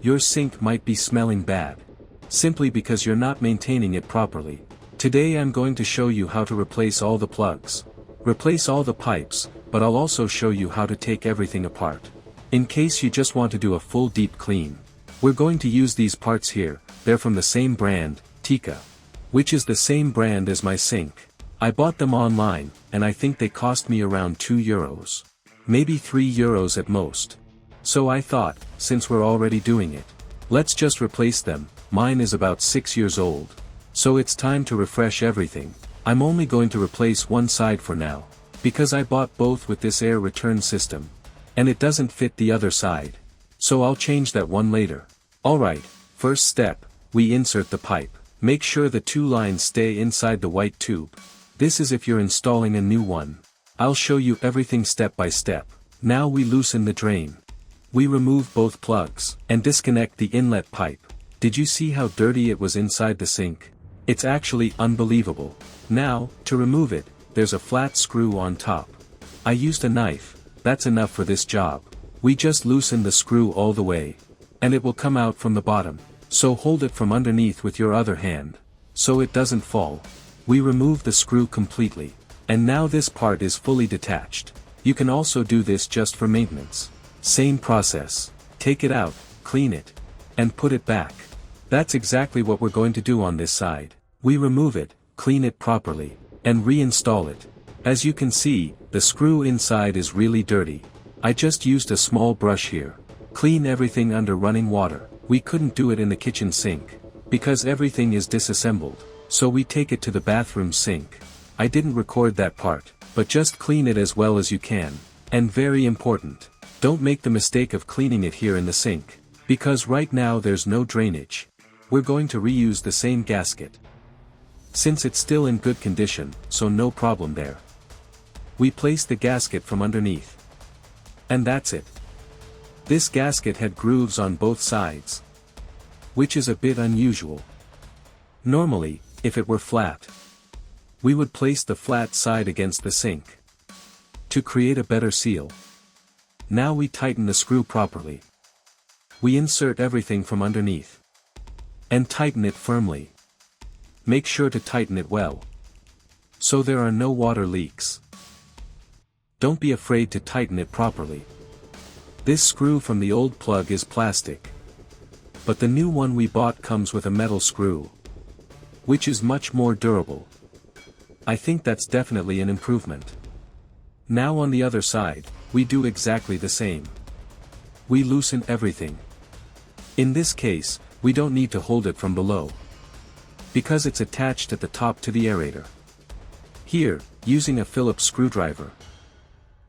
Your sink might be smelling bad. Simply because you're not maintaining it properly. Today I'm going to show you how to replace all the plugs. Replace all the pipes, but I'll also show you how to take everything apart. In case you just want to do a full deep clean. We're going to use these parts here, they're from the same brand, Tika. Which is the same brand as my sink. I bought them online, and I think they cost me around €2. Maybe €3 at most. So I thought, since we're already doing it, let's just replace them. Mine is about 6 years old. So it's time to refresh everything. I'm only going to replace one side for now, because I bought both with this air return system. And it doesn't fit the other side. So I'll change that one later. Alright, first step, we insert the pipe. Make sure the two lines stay inside the white tube. This is if you're installing a new one. I'll show you everything step by step. Now we loosen the drain. We remove both plugs, and disconnect the inlet pipe. Did you see how dirty it was inside the sink? It's actually unbelievable. Now, to remove it, there's a flat screw on top. I used a knife, that's enough for this job. We just loosen the screw all the way. And it will come out from the bottom. So hold it from underneath with your other hand. So it doesn't fall. We remove the screw completely. And now this part is fully detached. You can also do this just for maintenance. Same process. Take it out, clean it, and put it back. That's exactly what we're going to do on this side. We remove it, clean it properly, and reinstall it. As you can see, the screw inside is really dirty. I just used a small brush here. Clean everything under running water. We couldn't do it in the kitchen sink, because everything is disassembled, so we take it to the bathroom sink. I didn't record that part, but just clean it as well as you can. And very important, don't make the mistake of cleaning it here in the sink, because right now there's no drainage. We're going to reuse the same gasket. Since it's still in good condition, so no problem there. We place the gasket from underneath. And that's it. This gasket had grooves on both sides. Which is a bit unusual. Normally, if it were flat, we would place the flat side against the sink to create a better seal. Now we tighten the screw properly. We insert everything from underneath. And tighten it firmly. Make sure to tighten it well, so there are no water leaks. Don't be afraid to tighten it properly. This screw from the old plug is plastic. But the new one we bought comes with a metal screw, which is much more durable. I think that's definitely an improvement. Now on the other side, we do exactly the same. We loosen everything. In this case, we don't need to hold it from below, because it's attached at the top to the aerator. Here, using a Phillips screwdriver,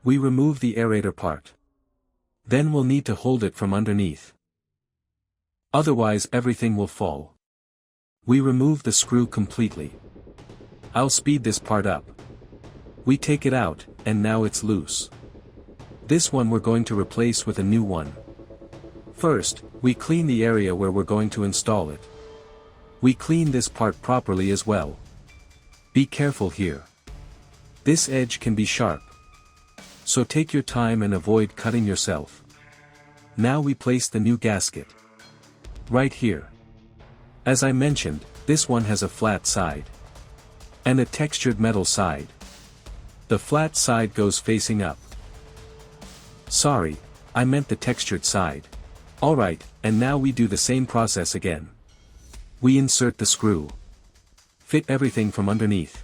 we remove the aerator part. Then we'll need to hold it from underneath. Otherwise everything will fall. We remove the screw completely. I'll speed this part up. We take it out, and now it's loose. This one we're going to replace with a new one. First, we clean the area where we're going to install it. We clean this part properly as well. Be careful here. This edge can be sharp. So take your time and avoid cutting yourself. Now we place the new gasket. Right here. As I mentioned, this one has a flat side. And a textured metal side. The flat side goes facing up. Sorry, I meant the textured side. Alright, and now we do the same process again. We insert the screw. Fit everything from underneath.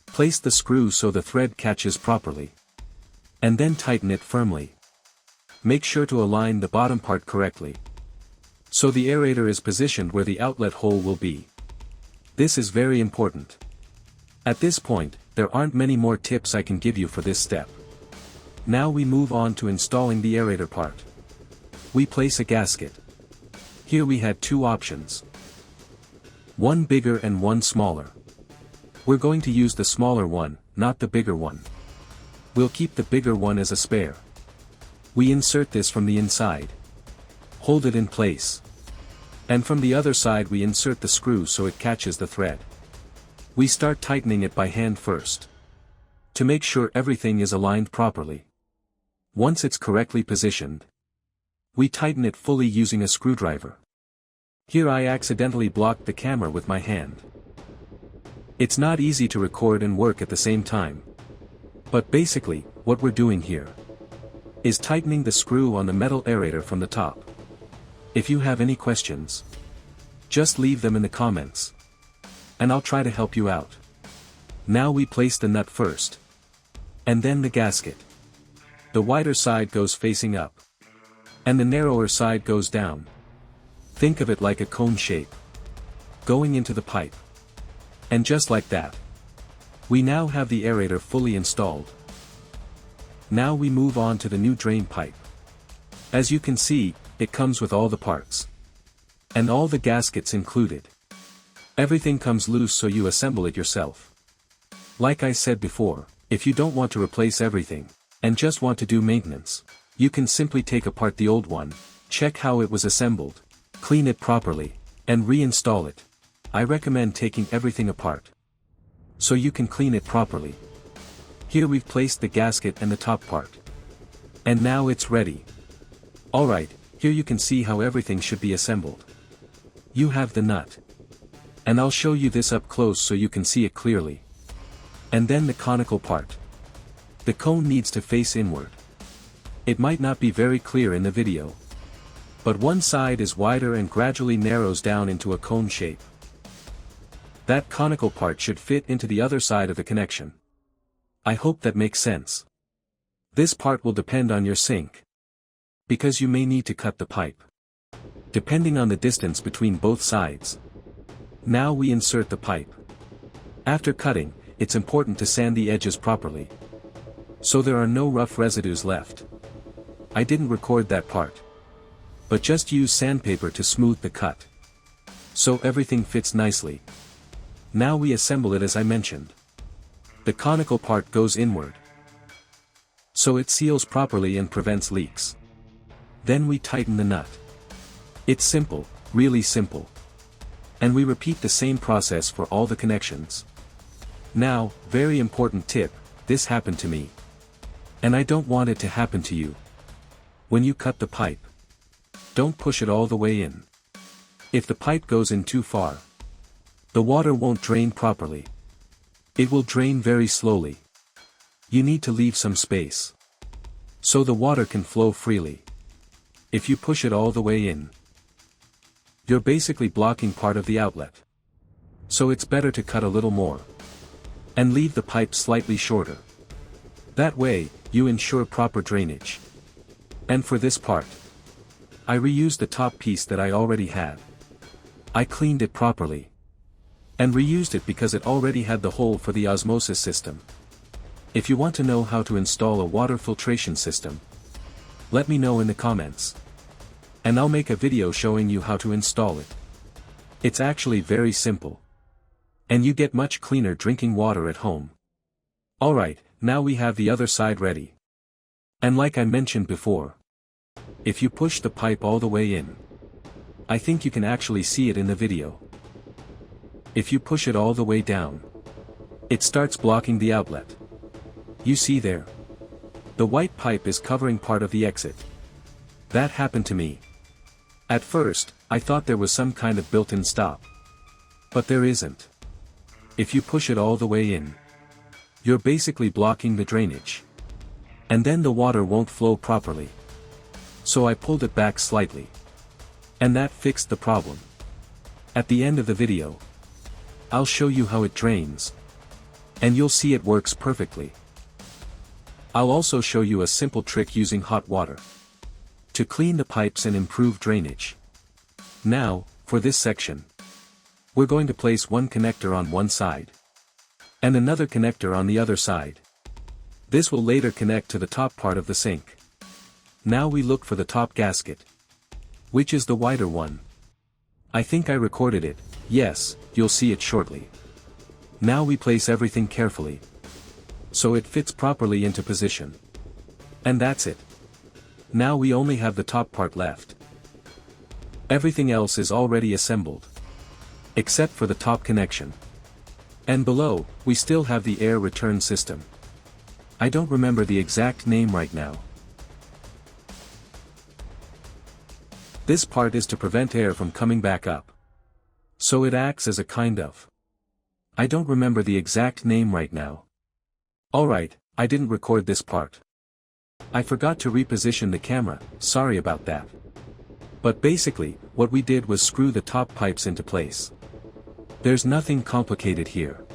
Place the screw so the thread catches properly. And then tighten it firmly. Make sure to align the bottom part correctly, so the aerator is positioned where the outlet hole will be. This is very important. At this point, there aren't many more tips I can give you for this step. Now we move on to installing the aerator part. We place a gasket. Here we had two options. One bigger and one smaller. We're going to use the smaller one, not the bigger one. We'll keep the bigger one as a spare. We insert this from the inside. Hold it in place. And from the other side we insert the screw so it catches the thread. We start tightening it by hand first, to make sure everything is aligned properly. Once it's correctly positioned, We tighten it fully using a screwdriver. Here I accidentally blocked the camera with my hand. It's not easy to record and work at the same time. But basically, what we're doing here is tightening the screw on the metal aerator from the top. If you have any questions, just leave them in the comments, and I'll try to help you out. Now we place the nut first, and then the gasket. The wider side goes facing up, and the narrower side goes down. Think of it like a cone shape, going into the pipe. And just like that, we now have the aerator fully installed. Now we move on to the new drain pipe. As you can see, it comes with all the parts. And all the gaskets included. Everything comes loose, so you assemble it yourself. Like I said before, if you don't want to replace everything, and just want to do maintenance, you can simply take apart the old one, check how it was assembled, clean it properly, and reinstall it. I recommend taking everything apart, so you can clean it properly. Here we've placed the gasket and the top part. And now it's ready. Alright, here you can see how everything should be assembled. You have the nut. And I'll show you this up close so you can see it clearly. And then the conical part. The cone needs to face inward. It might not be very clear in the video, but one side is wider and gradually narrows down into a cone shape. That conical part should fit into the other side of the connection. I hope that makes sense. This part will depend on your sink, because you may need to cut the pipe, depending on the distance between both sides. Now we insert the pipe. After cutting, it's important to sand the edges properly, so there are no rough residues left. I didn't record that part, but just use sandpaper to smooth the cut, so everything fits nicely. Now we assemble it as I mentioned. The conical part goes inward, so it seals properly and prevents leaks. Then we tighten the nut. It's simple, really simple. And we repeat the same process for all the connections. Now, very important tip, this happened to me. And I don't want it to happen to you. When you cut the pipe, don't push it all the way in. If the pipe goes in too far, the water won't drain properly. It will drain very slowly. You need to leave some space, so the water can flow freely. If you push it all the way in, you're basically blocking part of the outlet. So it's better to cut a little more, and leave the pipe slightly shorter. That way, you ensure proper drainage. And for this part, I reused the top piece that I already had. I cleaned it properly, and reused it because it already had the hole for the osmosis system. If you want to know how to install a water filtration system, let me know in the comments, and I'll make a video showing you how to install it. It's actually very simple, and you get much cleaner drinking water at home. Alright, now we have the other side ready. And like I mentioned before, if you push the pipe all the way in, I think you can actually see it in the video. If you push it all the way down, it starts blocking the outlet. You see there? The white pipe is covering part of the exit. That happened to me. At first, I thought there was some kind of built-in stop. But there isn't. If you push it all the way in, you're basically blocking the drainage. And then the water won't flow properly. So I pulled it back slightly. And that fixed the problem. At the end of the video, I'll show you how it drains. And you'll see it works perfectly. I'll also show you a simple trick using hot water to clean the pipes and improve drainage. Now, for this section, we're going to place one connector on one side, and another connector on the other side. This will later connect to the top part of the sink. Now we look for the top gasket, which is the wider one. I think I recorded it, yes, you'll see it shortly. Now we place everything carefully, so it fits properly into position. And that's it. Now we only have the top part left. Everything else is already assembled, except for the top connection. And below, we still have the air return system. I don't remember the exact name right now. This part is to prevent air from coming back up. So it acts as a kind of. I don't remember the exact name right now. Alright, I didn't record this part. I forgot to reposition the camera, sorry about that. But basically, what we did was screw the top pipes into place. There's nothing complicated here.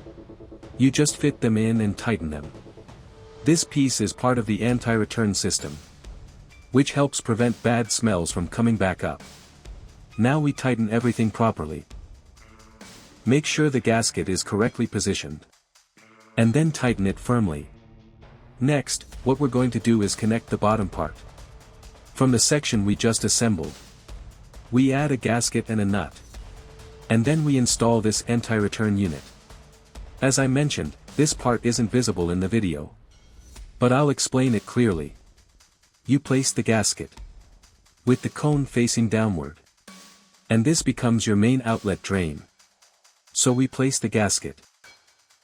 You just fit them in and tighten them. This piece is part of the anti-return system, which helps prevent bad smells from coming back up. Now we tighten everything properly. Make sure the gasket is correctly positioned. And then tighten it firmly. Next, what we're going to do is connect the bottom part. From the section we just assembled, we add a gasket and a nut. And then we install this anti-return unit. As I mentioned, this part isn't visible in the video. But I'll explain it clearly. You place the gasket with the cone facing downward. And this becomes your main outlet drain. So we place the gasket.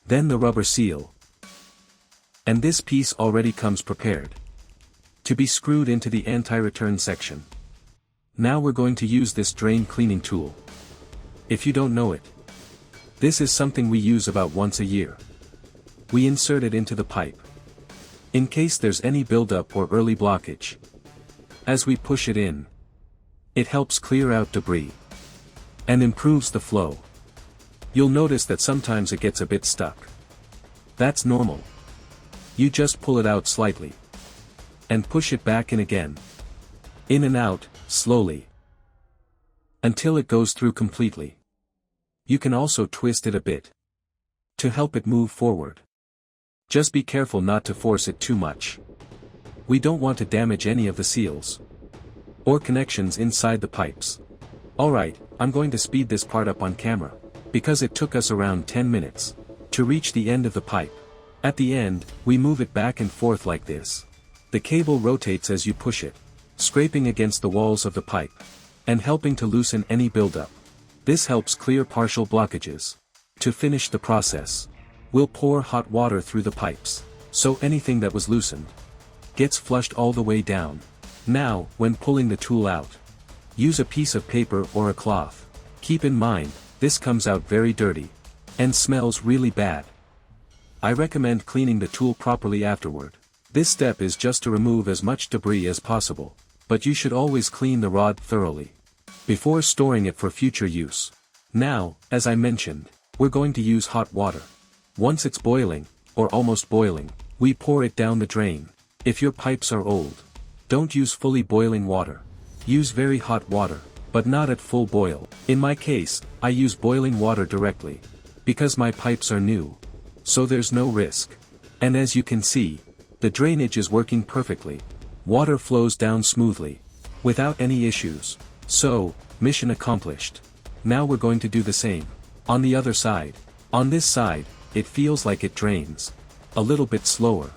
Then the rubber seal. And this piece already comes prepared to be screwed into the anti-return section. Now we're going to use this drain cleaning tool. If you don't know it, this is something we use about once a year. We insert it into the pipe, in case there's any buildup or early blockage. As we push it in, it helps clear out debris and improves the flow. You'll notice that sometimes it gets a bit stuck. That's normal. You just pull it out slightly and push it back in again. In and out, slowly, until it goes through completely. You can also twist it a bit to help it move forward. Just be careful not to force it too much. We don't want to damage any of the seals or connections inside the pipes. Alright, I'm going to speed this part up on camera, because it took us around 10 minutes to reach the end of the pipe. At the end, we move it back and forth like this. The cable rotates as you push it, scraping against the walls of the pipe and helping to loosen any buildup. This helps clear partial blockages. To finish the process, we'll pour hot water through the pipes, so anything that was loosened gets flushed all the way down. Now, when pulling the tool out, use a piece of paper or a cloth. Keep in mind, this comes out very dirty and smells really bad. I recommend cleaning the tool properly afterward. This step is just to remove as much debris as possible, but you should always clean the rod thoroughly before storing it for future use. Now, as I mentioned, we're going to use hot water. Once it's boiling, or almost boiling, we pour it down the drain. If your pipes are old, don't use fully boiling water. Use very hot water, but not at full boil. In my case, I use boiling water directly, because my pipes are new, so there's no risk. And as you can see, the drainage is working perfectly. Water flows down smoothly, without any issues. So, mission accomplished. Now we're going to do the same on the other side. On this side, it feels like it drains a little bit slower.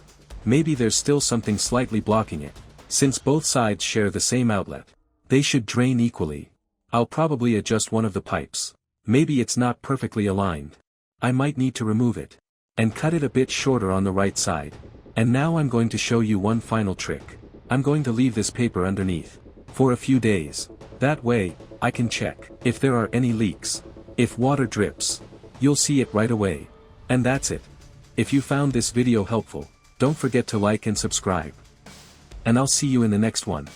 Maybe there's still something slightly blocking it. Since both sides share the same outlet, they should drain equally. I'll probably adjust one of the pipes. Maybe it's not perfectly aligned. I might need to remove it and cut it a bit shorter on the right side. And now I'm going to show you one final trick. I'm going to leave this paper underneath for a few days. That way, I can check if there are any leaks. If water drips, you'll see it right away. And that's it. If you found this video helpful, don't forget to like and subscribe. And I'll see you in the next one.